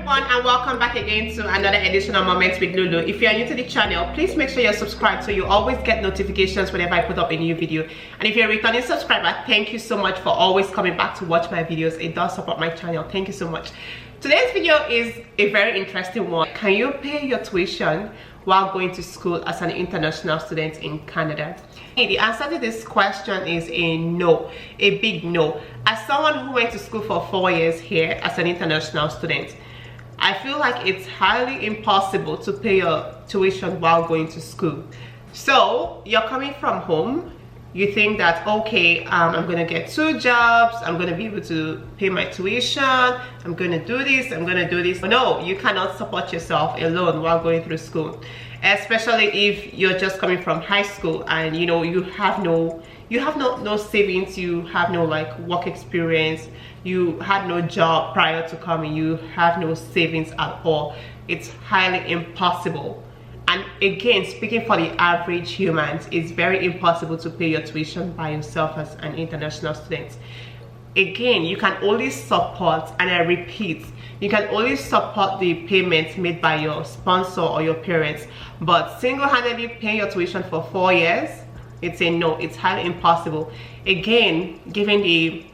everyone, and welcome back again to another edition of Moments with Lulu. If you are new to the channel, please make sure you're subscribed so you always get notifications whenever I put up a new video. And if you're a returning subscriber, thank you so much for always coming back to watch my videos. It does support my channel. Thank you so much. Today's video is a very interesting one. Can you pay your tuition while going to school as an international student in Canada? The answer to this question is a no, a big no. As someone who went to school for 4 years here as an international student, I feel like it's highly impossible to pay your tuition while going to school. So you're coming from home, you think that, okay, I'm gonna get 2 jobs, I'm gonna be able to pay my tuition, I'm gonna do this, I'm gonna do this. No, you cannot support yourself alone while going through school, especially if you're just coming from high school and you know you have no savings, you have no like work experience, you had no job prior to coming, you have no savings at all. It's highly impossible. And again, speaking for the average humans, it's very impossible to pay your tuition by yourself as an international student. Again, you can only support, and I repeat, you can only support the payments made by your sponsor or your parents, but single-handedly paying your tuition for 4 years, it's a no. It's highly impossible. Again, given the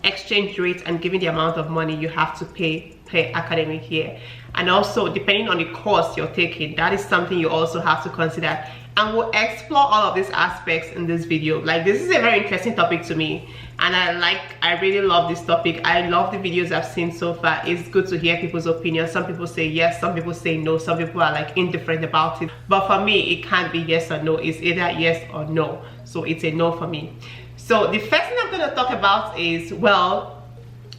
exchange rate and given the amount of money you have to pay per academic year, and also depending on the course you're taking, that is something you also have to consider. And we'll explore all of these aspects in this video. Like, this is a very interesting topic to me, and I really love this topic. I love the videos I've seen so far. It's good to hear people's opinions. Some people say yes, some people say no, some people are like indifferent about it. But for me, it can't be yes or no. It's either yes or no. So it's a no for me. So the first thing I'm going to talk about is, well,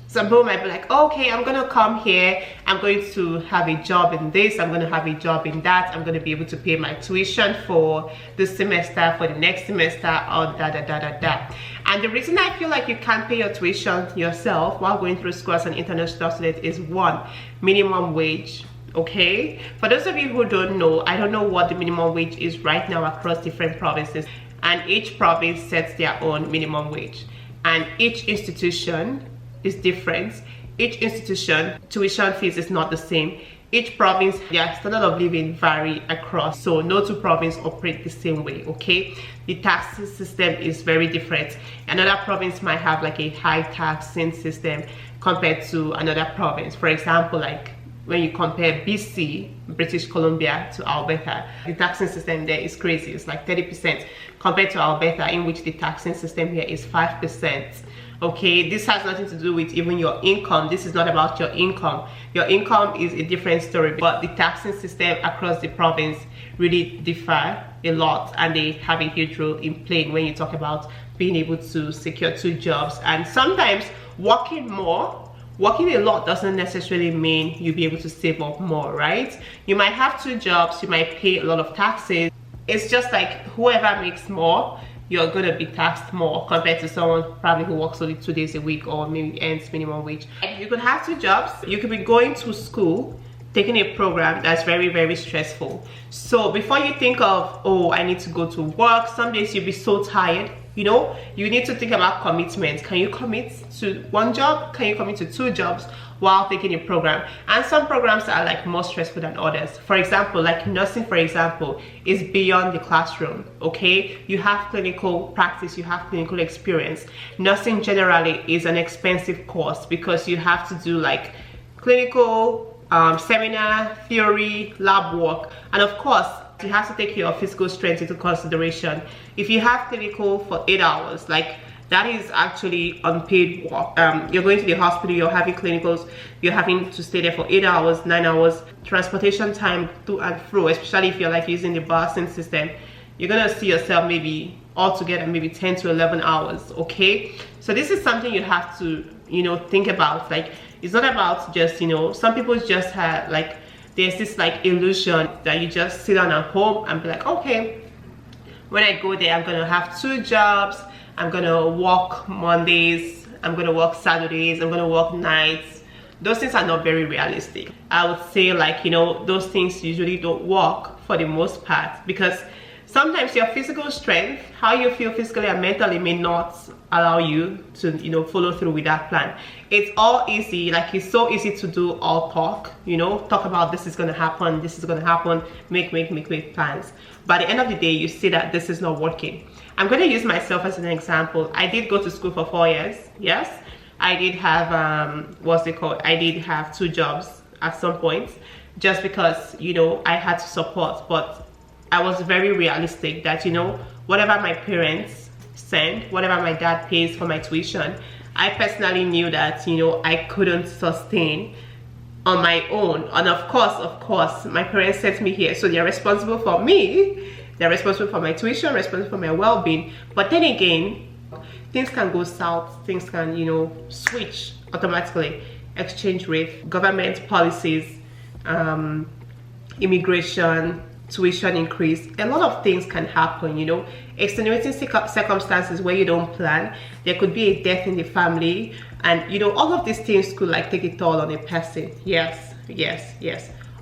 some people might be like, okay, I'm gonna come here, I'm going to have a job in this, I'm gonna have a job in that, I'm gonna be able to pay my tuition for this semester, for the next semester, or da. And the reason I feel like you can't pay your tuition yourself while going through school as an international student is, one, minimum wage. Okay, for those of you who don't know, I don't know what the minimum wage is right now across different provinces, and each province sets their own minimum wage, and each institution is different. Each institution tuition fees is not the same. Each province, their standard of living vary across, so no two provinces operate the same way. Okay, the tax system is very different. Another province might have like a high taxing system compared to another province. For example, like when you compare BC, British Columbia, to Alberta, the taxing system there is crazy. It's like 30% compared to Alberta, in which the taxing system here is 5%. Okay, this has nothing to do with even your income. This is not about your income. Your income is a different story, but the taxing system across the province really differ a lot, and they have a huge role in playing when you talk about being able to secure 2 jobs. And sometimes working a lot doesn't necessarily mean you'll be able to save up more, right? You might have 2 jobs, you might pay a lot of taxes. It's just like whoever makes more, you're going to be taxed more compared to someone probably who works only 2 days a week or maybe earns minimum wage. You could have 2 jobs. You could be going to school, taking a program that's very, very stressful. So before you think of, oh, I need to go to work, some days you'll be so tired. You know, you need to think about commitment. Can you commit to 1 job? Can you commit to 2 jobs while taking a program? And some programs are like more stressful than others. For example, like nursing, for example, is beyond the classroom. Okay, you have clinical practice, you have clinical experience. Nursing generally is an expensive course because you have to do like clinical seminar, theory, lab work, and of course you have to take your physical strength into consideration. If you have clinical for 8 hours, like that is actually unpaid work. You're going to the hospital, you're having clinicals, you're having to stay there for 8 hours, 9 hours, transportation time to and fro, especially if you're like using the busing system. You're gonna see yourself maybe altogether maybe 10 to 11 hours. Okay, so this is something you have to, you know, think about. Like, it's not about just, you know, some people just have like, there's this like illusion that you just sit down at home and be like, okay, when I go there, I'm gonna have 2 jobs, I'm gonna work Mondays, I'm gonna work Saturdays, I'm gonna work nights. Those things are not very realistic. I would say, like, you know, those things usually don't work for the most part, because sometimes your physical strength, how you feel physically and mentally, may not allow you to, you know, follow through with that plan. It's all easy, like it's so easy to do all talk, you know, talk about this is going to happen, this is going to happen, make plans. By the end of the day, you see that this is not working. I'm going to use myself as an example. I did go to school for 4 years. Yes, I did have what's it called, I did have 2 jobs at some point, just because, you know, I had to support. But I was very realistic that, you know, whatever my parents send, whatever my dad pays for my tuition, I personally knew that, you know, I couldn't sustain on my own. And of course, my parents sent me here, so they're responsible for me. They're responsible for my tuition, responsible for my well-being. But then again, things can go south, things can, you know, switch automatically. Exchange rate, government policies, immigration, tuition increase, a lot of things can happen, you know, extenuating circumstances where you don't plan. There could be a death in the family, and you know, all of these things could like take a toll on a person. Yes,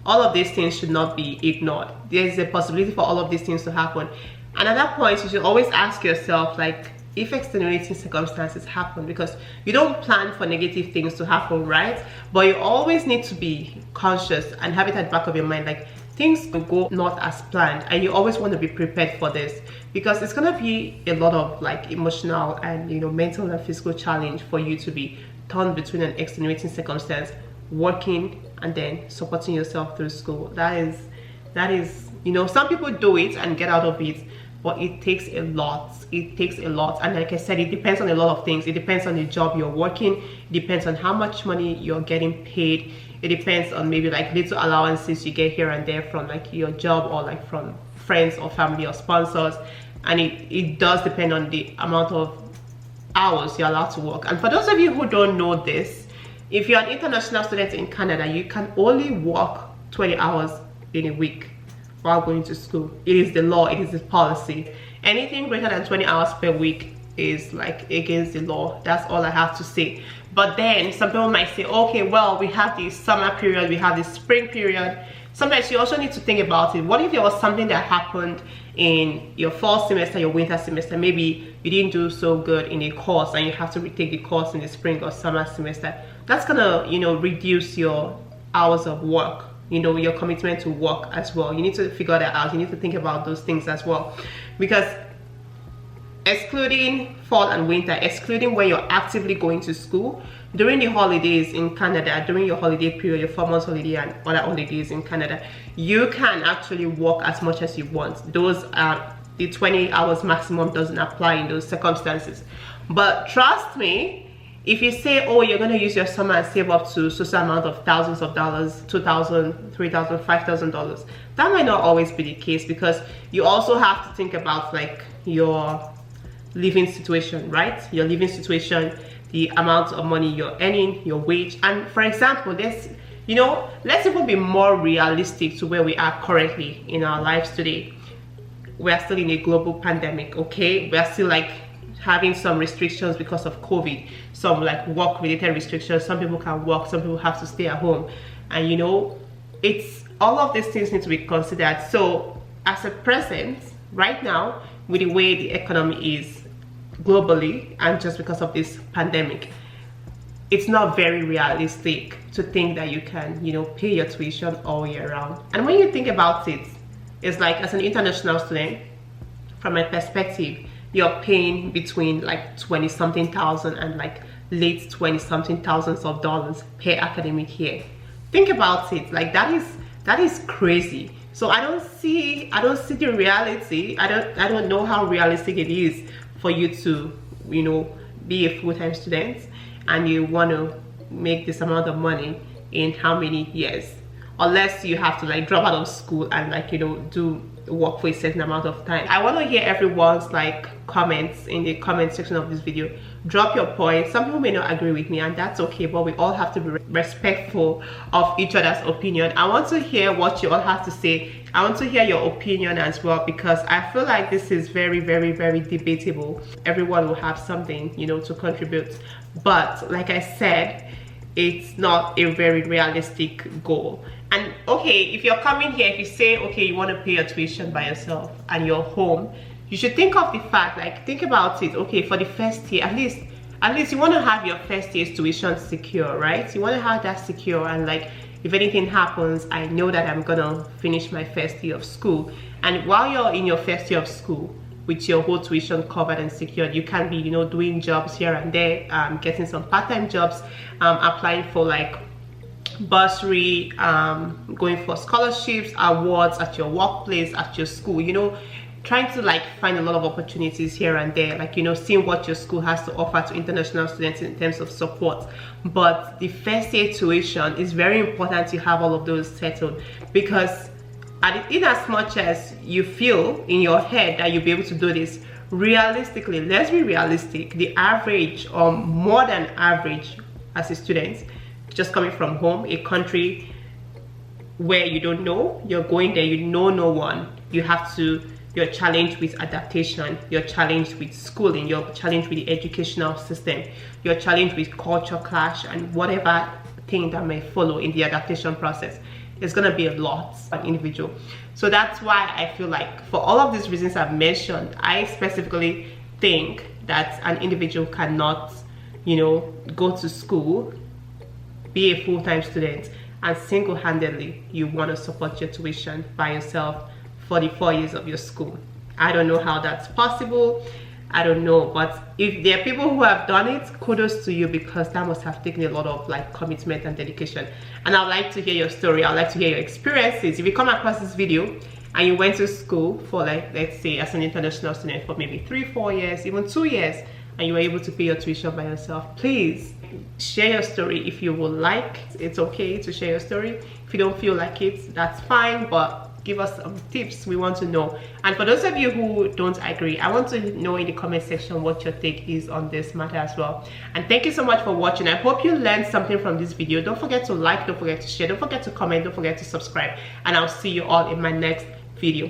all of these things should not be ignored. There is a possibility for all of these things to happen, and at that point you should always ask yourself, like, if extenuating circumstances happen, because you don't plan for negative things to happen, right? But you always need to be conscious and have it at the back of your mind, like, things will go not as planned, and you always want to be prepared for this, because it's gonna be a lot of like emotional and, you know, mental and physical challenge for you to be torn between an extenuating circumstance, working, and then supporting yourself through school. That is, you know, some people do it and get out of it, but it takes a lot. It takes a lot, and like I said, it depends on a lot of things. It depends on the job you're working, it depends on how much money you're getting paid, it depends on maybe like little allowances you get here and there from like your job, or like from friends or family or sponsors. And it does depend on the amount of hours you're allowed to work. And for those of you who don't know this, if you're an international student in Canada, you can only work 20 hours in a week while going to school. It is the law, it is the policy. Anything greater than 20 hours per week is like against the law. That's all I have to say. But then some people might say, okay, well, we have the summer period, we have the spring period. Sometimes you also need to think about it. What if there was something that happened in your fall semester, your winter semester? Maybe you didn't do so good in a course and you have to retake the course in the spring or summer semester. That's gonna, you know, reduce your hours of work, you know, your commitment to work as well. You need to figure that out. You need to think about those things as well, because excluding fall and winter, excluding when you're actively going to school, during the holidays in Canada, during your holiday period, your 4 months holiday and other holidays in Canada, you can actually work as much as you want. Those are the 20 hours maximum doesn't apply in those circumstances. But trust me, if you say, oh, you're going to use your summer and save up to such amount of thousands of dollars, $2,000, $3,000, $5,000, that might not always be the case, because you also have to think about like your living situation, right? Your living situation, the amount of money you're earning, your wage. And for example, let's even be more realistic to where we are currently in our lives today. We are still in a global pandemic, okay? We are still like having some restrictions because of COVID, some like work related restrictions. Some people can work, some people have to stay at home, and you know, it's all of these things need to be considered. So as a present right now, with the way the economy is globally, and just because of this pandemic, it's not very realistic to think that you can, you know, pay your tuition all year round. And when you think about it, it's like, as an international student, from my perspective, you're paying between like 20-something thousand and like late 20-something thousands of dollars per academic year. Think about it, like that is crazy. So I don't see the reality. I don't know how realistic it is for you to, you know, be a full-time student and you want to make this amount of money in how many years, unless you have to like drop out of school and like, you know, do work for a certain amount of time. I want to hear everyone's like comments in the comment section of this video. Drop your points. Some people may not agree with me, and that's okay, but we all have to be respectful of each other's opinion. I want to hear what you all have to say. I want to hear your opinion as well, because I feel like this is very, very, very debatable. Everyone will have something, you know, to contribute, but like I said, it's not a very realistic goal. And okay, if you're coming here, if you say, okay, you want to pay your tuition by yourself and you're home, you should think of the fact, like, think about it. Okay, for the first year, at least you want to have your first year's tuition secure, right? You want to have that secure, and like, if anything happens, I know that I'm gonna finish my first year of school. And while you're in your first year of school with your whole tuition covered and secured, you can be, you know, doing jobs here and there, getting some part-time jobs, applying for like bursary, going for scholarships, awards at your workplace, at your school, you know, trying to like find a lot of opportunities here and there, like, you know, seeing what your school has to offer to international students in terms of support. But the first year tuition is very important to have all of those settled, because in as much as you feel in your head that you'll be able to do this, realistically, let's be realistic, the average or more than average as a student, just coming from home, a country where you don't know, you're going there, you know no one, you're challenged with adaptation, you're challenged with schooling, you're challenged with the educational system, you're challenged with culture clash and whatever thing that may follow in the adaptation process. It's gonna be a lot for an individual. So that's why I feel like, for all of these reasons I've mentioned, I specifically think that an individual cannot, you know, go to school, be a full-time student, and single-handedly you want to support your tuition by yourself for the 4 years of your school. I don't know how that's possible, I don't know, but if there are people who have done it, kudos to you, because that must have taken a lot of like commitment and dedication. And I'd like to hear your story, I'd like to hear your experiences. If you come across this video and you went to school for, like, let's say as an international student for maybe 3-4 years, even 2 years, and you were able to pay your tuition by yourself, please share your story. If you would like, it's okay to share your story. If you don't feel like it, that's fine, but give us some tips, we want to know. And for those of you who don't agree, I want to know in the comment section what your take is on this matter as well. And thank you so much for watching. I hope you learned something from this video. Don't forget to like, don't forget to share, don't forget to comment, don't forget to subscribe, and I'll see you all in my next video.